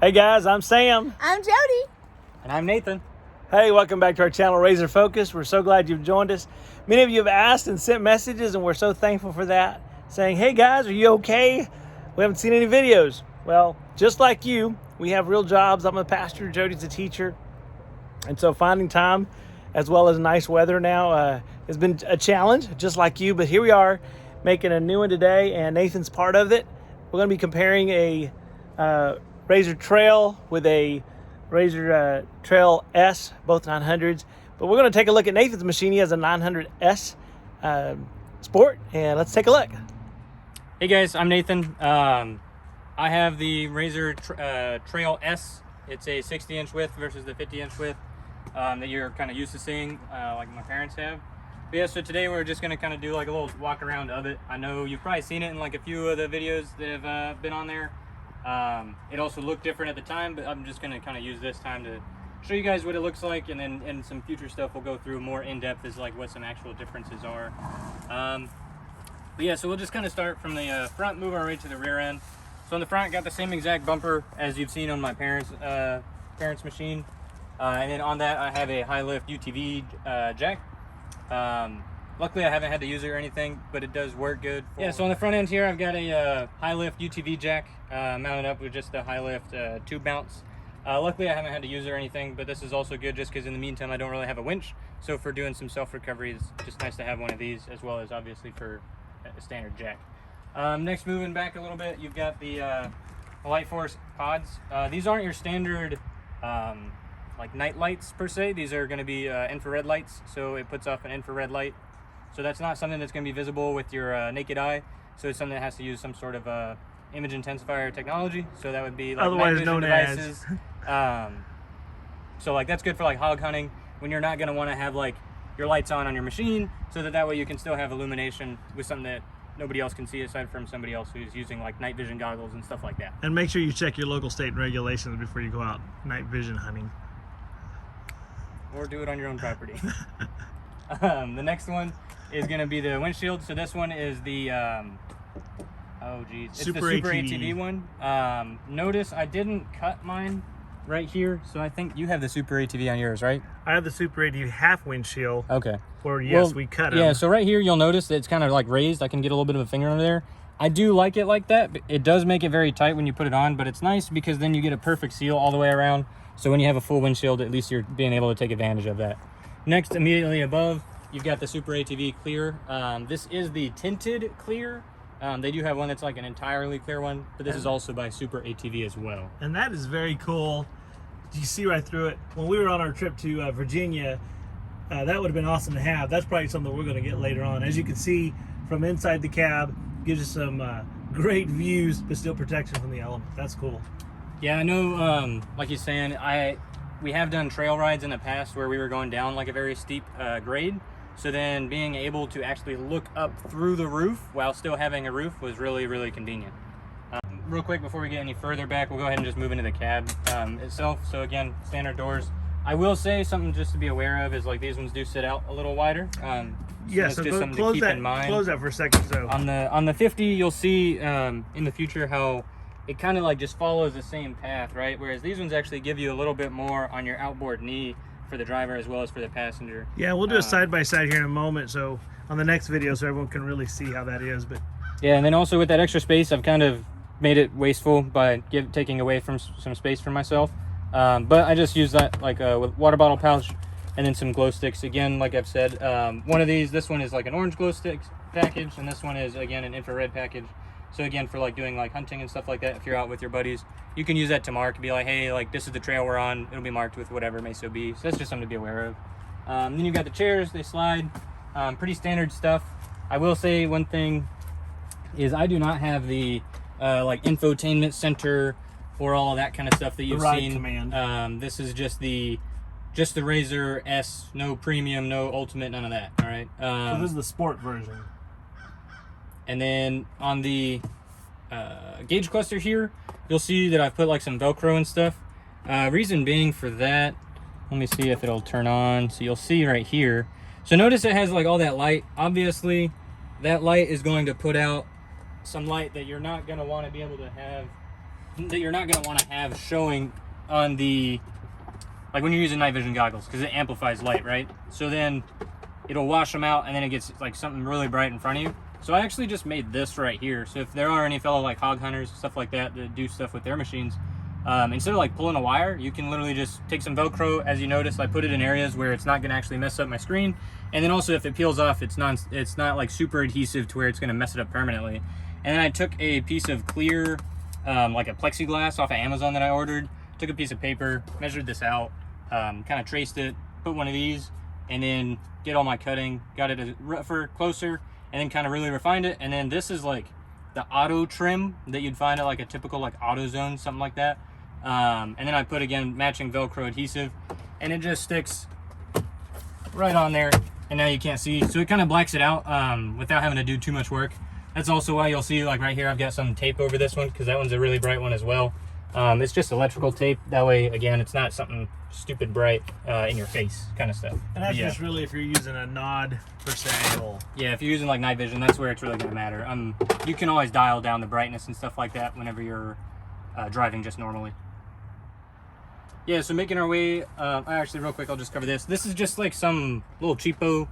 Hey guys, I'm Sam. I'm Jody. And I'm Nathan. Hey, welcome back to our channel, Razor Focus. We're so glad you've joined us. Many of you have asked and sent messages, and we're so thankful for that, saying, hey guys, are you okay? We haven't seen any videos. Well, just like you, we have real jobs. I'm a pastor, Jody's a teacher. And so finding time, as well as nice weather now, has been a challenge, just like you. But here we are, making a new one today, and Nathan's part of it. We're going to be comparing a Razor Trail with a Razor Trail S, both 900s. But we're going to take a look at Nathan's machine. He has a 900S Sport, and let's take a look. Hey guys, I'm Nathan. I have the Razor Trail S. It's a 60-inch width versus the 50-inch width that you're kind of used to seeing, like my parents have. But yeah, so today we're just going to kind of do like a little walk around of it. I know you've probably seen it in like a few of the videos that have been on there. It also looked different at the time, but I'm just going to kind of use this time to show you guys what it looks like, and then in some future stuff we'll go through more in-depth as like what some actual differences are. But yeah, so we'll just kind of start from the front, move our way to the rear end. So on the front, got the same exact bumper as you've seen on my parents' machine, and then on that I have a high lift UTV jack. Luckily I haven't had to use it or anything, but it does work good. Yeah, so on the front end here I've got a high lift UTV jack mounted up with just a high lift tube mounts. Luckily I haven't had to use it or anything, but this is also good just because in the meantime I don't really have a winch. So for doing some self-recovery, it's just nice to have one of these, as well as obviously for a standard jack. Next, moving back a little bit, you've got the Light Force pods. These aren't your standard like night lights per se. These are going to be infrared lights, so it puts off an infrared light. So that's not something that's going to be visible with your naked eye. So it's something that has to use some sort of image intensifier technology. So that would be like Otherwise night vision known devices. So like that's good for like hog hunting when you're not going to want to have like your lights on your machine, so that way you can still have illumination with something that nobody else can see aside from somebody else who's using like night vision goggles and stuff like that. And make sure you check your local state regulations before you go out night vision hunting. Or do it on your own property. The next one is going to be the windshield. So this one is the it's the Super ATV one. Notice I didn't cut mine right here, so I think you have the Super ATV on yours, right? I have the Super ATV half windshield. Okay. Or yes, we cut it. Yeah, so right here you'll notice that it's kind of like raised. I can get a little bit of a finger under there. I do like it like that. It does make it very tight when you put it on, but it's nice because then you get a perfect seal all the way around. So when you have a full windshield, at least you're being able to take advantage of that. Next, immediately above, you've got the Super ATV clear. This is the tinted clear. They do have one that's like an entirely clear one, but this is also by Super ATV as well. And that is very cool. You see right through it. When we were on our trip to Virginia, that would have been awesome to have. That's probably something we're going to get later on. As you can see from inside the cab, gives you some great views, but still protection from the elements. That's cool. Yeah, I know, like you're saying, we have done trail rides in the past where we were going down like a very steep grade. So then being able to actually look up through the roof while still having a roof was really, really convenient. Real quick, before we get any further back, we'll go ahead and just move into the cab itself. So again, standard doors. I will say something just to be aware of is like these ones do sit out a little wider. Yeah, so just something close to keep in mind. Close that for a second. So on the 50, you'll see in the future how it kind of like just follows the same path, right? Whereas these ones actually give you a little bit more on your outboard knee for the driver as well as for the passenger. Yeah, we'll do a side-by-side here in a moment, so on the next video, so everyone can really see how that is. But yeah, and then also with that extra space, I've kind of made it wasteful by taking away from some space for myself. But I just use that like with water bottle pouch and then some glow sticks. Again, like I've said, one of these, this one is like an orange glow sticks package, and this one is again an infrared package. So again, for like doing like hunting and stuff like that, if you're out with your buddies, you can use that to mark and be like, hey, like this is the trail we're on. It'll be marked with whatever it may so be. So that's just something to be aware of. Then you've got the chairs, they slide, pretty standard stuff. I will say one thing is I do not have the like infotainment center or all of that kind of stuff that you've seen. Command. This is just the Razor S, no premium, no ultimate, none of that. All right. So this is the sport version. And then on the gauge cluster here, you'll see that I've put like some Velcro and stuff. Reason being for that, let me see if it'll turn on. So you'll see right here. So notice it has like all that light. Obviously, that light is going to put out some light that you're not going to want to be able to have that you're not going to want to have showing on the, like when you're using night vision goggles, because it amplifies light, right? So then it'll wash them out and then it gets like something really bright in front of you. So I actually just made this right here. So if there are any fellow like hog hunters, stuff like that, that do stuff with their machines, instead of like pulling a wire, you can literally just take some Velcro. As you notice, I put it in areas where it's not going to actually mess up my screen. And then also if it peels off, it's not like super adhesive to where it's going to mess it up permanently. And then I took a piece of clear, like a plexiglass off of Amazon that I ordered, took a piece of paper, measured this out, kind of traced it, put one of these, and then did all my cutting, got it rougher, closer, and then kind of really refined it. And then this is like the auto trim that you'd find at like a typical like AutoZone, something like that. And then I put, again, matching Velcro adhesive, and it just sticks right on there, and now you can't see. So it kind of blacks it out without having to do too much work. That's also why you'll see, like right here, I've got some tape over this one, because that one's a really bright one as well. It's just electrical tape. That way, again, it's not something stupid bright in your face kind of stuff. And that's just really if you're using a nod per se. Yeah, if you're using like night vision, that's where it's really going to matter. You can always dial down the brightness and stuff like that whenever you're driving just normally. Yeah, so making our way, actually real quick, I'll just cover this. This is just like some little cheapo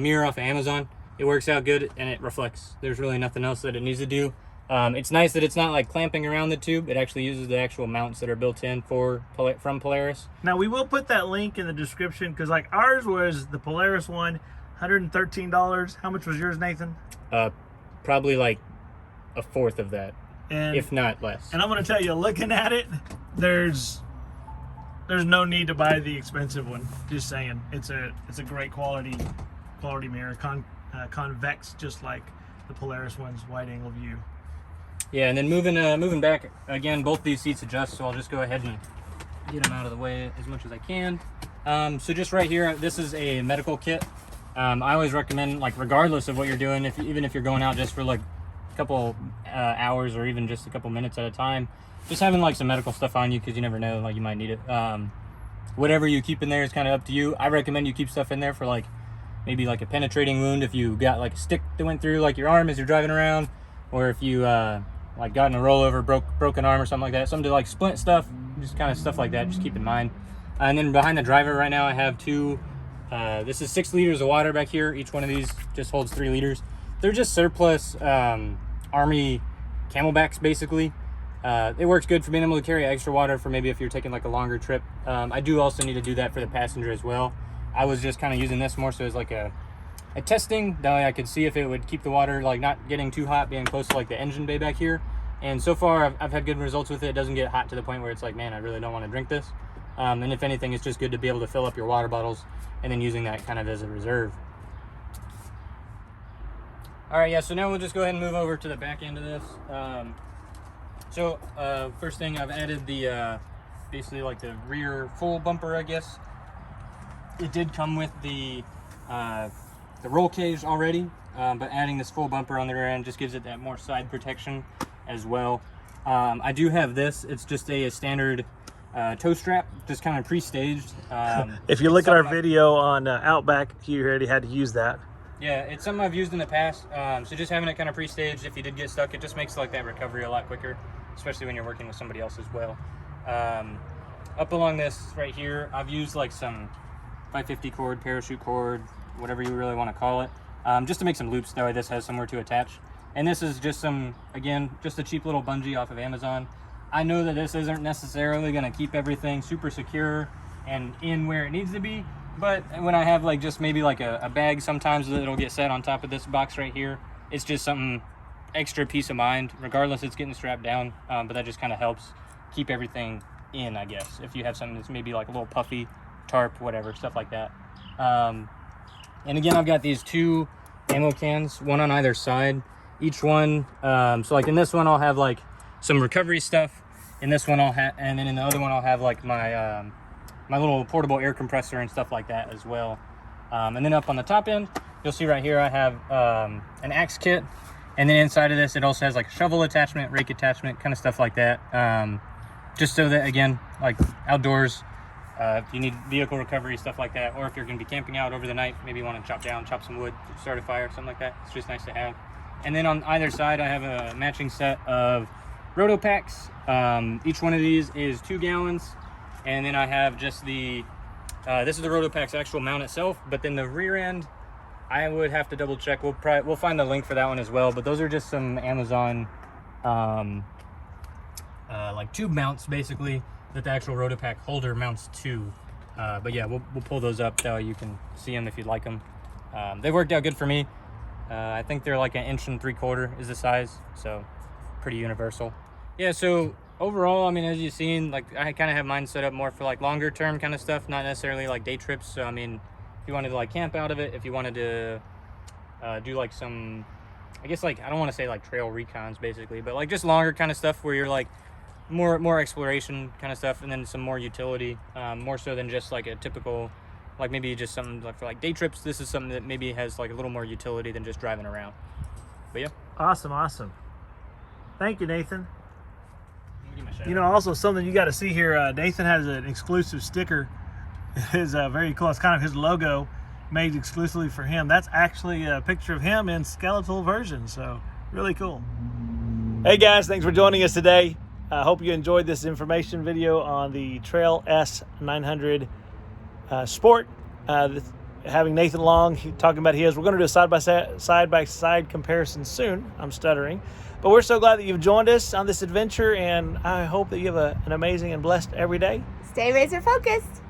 mirror off of Amazon. It works out good and it reflects. There's really nothing else that it needs to do. It's nice that it's not like clamping around the tube. It actually uses the actual mounts that are built in from Polaris. Now we will put that link in the description, because like ours was the Polaris one, $113. How much was yours, Nathan? Probably like a fourth of that, if not less. And I'm going to tell you, looking at it, there's no need to buy the expensive one. Just saying, it's a great quality mirror, convex, just like the Polaris one's wide angle view. Yeah, and then moving back again, both these seats adjust, so I'll just go ahead and get them out of the way as much as I can. So just right here, this is a medical kit. I always recommend, like, regardless of what you're doing, even if you're going out just for like a couple hours or even just a couple minutes at a time, just having like some medical stuff on you, because you never know, like you might need it. Whatever you keep in there is kind of up to you. I recommend you keep stuff in there for like maybe like a penetrating wound, if you got like a stick that went through like your arm as you're driving around, or if you like got in a rollover, broken arm or something like that, something to like splint stuff, just kind of stuff like that, just keep in mind. And then behind the driver right now I have two, this is 6 liters of water back here. Each one of these just holds 3 liters. They're just surplus Army Camelbacks basically. It works good for being able to carry extra water for maybe if you're taking like a longer trip. I do also need to do that for the passenger as well. I was just kind of using this more so as like a testing, that way I could see if it would keep the water like not getting too hot, being close to like the engine bay back here. And so far I've had good results with it. It doesn't get hot to the point where it's like, man, I really don't want to drink this. And if anything, it's just good to be able to fill up your water bottles and then using that kind of as a reserve. All right, yeah, so now we'll just go ahead and move over to the back end of this. First thing, I've added the basically like the rear full bumper, I guess. It did come with the roll cage already, but adding this full bumper on the rear end just gives it that more side protection as well. I do have this. It's just a standard toe strap, just kind of pre-staged. If you look at our video on Outback, you already had to use that. Yeah, it's something I've used in the past. So just having it kind of pre-staged, if you did get stuck, it just makes like that recovery a lot quicker, especially when you're working with somebody else as well. Up along this right here, I've used like some 550 cord, parachute cord, whatever you really want to call it, just to make some loops. That way this has somewhere to attach. And this is just just a cheap little bungee off of Amazon. I know that this isn't necessarily going to keep everything super secure and in where it needs to be, but when I have like just maybe like a bag sometimes that it'll get set on top of this box right here, it's just something extra peace of mind, regardless it's getting strapped down, but that just kind of helps keep everything in, I guess, if you have something that's maybe like a little puffy, tarp, whatever, stuff like that. And again, I've got these 2 ammo cans, one on either side. Each one, so like in this one I'll have like some recovery stuff. In this one I'll have, and then in the other one I'll have like my my little portable air compressor and stuff like that as well. And then up on the top end, you'll see right here I have an axe kit, and then inside of this it also has like a shovel attachment, rake attachment, kind of stuff like that. Just so that, again, like outdoors, if you need vehicle recovery, stuff like that, or if you're going to be camping out over the night, maybe you want to chop some wood, start a fire, something like that. It's just nice to have. And then on either side I have a matching set of roto packs. Each one of these is 2 gallons, and then I have just the this is the roto pack's actual mount itself, but then the rear end I would have to double check. We'll find the link for that one as well, but those are just some Amazon like tube mounts basically that the actual roto pack holder mounts to. But yeah, we'll pull those up so you can see them if you'd like them. They worked out good for me. I think they're like 1.75 inches is the size, so pretty universal. Yeah, so overall, I mean, as you've seen, like I kind of have mine set up more for like longer term kind of stuff, not necessarily like day trips. So I mean, if you wanted to like camp out of it, if you wanted to do like some, I guess like, I don't want to say like trail recons basically, but like just longer kind of stuff where you're like more exploration kind of stuff, and then some more utility, more so than just like a typical, like maybe just something like for like day trips. This is something that maybe has like a little more utility than just driving around. But yeah. Awesome. Thank you, Nathan. You know, also something you got to see here, Nathan has an exclusive sticker. It is very cool. It's kind of his logo made exclusively for him. That's actually a picture of him in skeletal version, so really cool. Hey guys, thanks for joining us today. I hope you enjoyed this information video on the Trail S 900 Sport. Having Nathan along, talking about his. We're going to do a side-by-side comparison soon. I'm stuttering. But we're so glad that you've joined us on this adventure, and I hope that you have an amazing and blessed every day. Stay razor focused.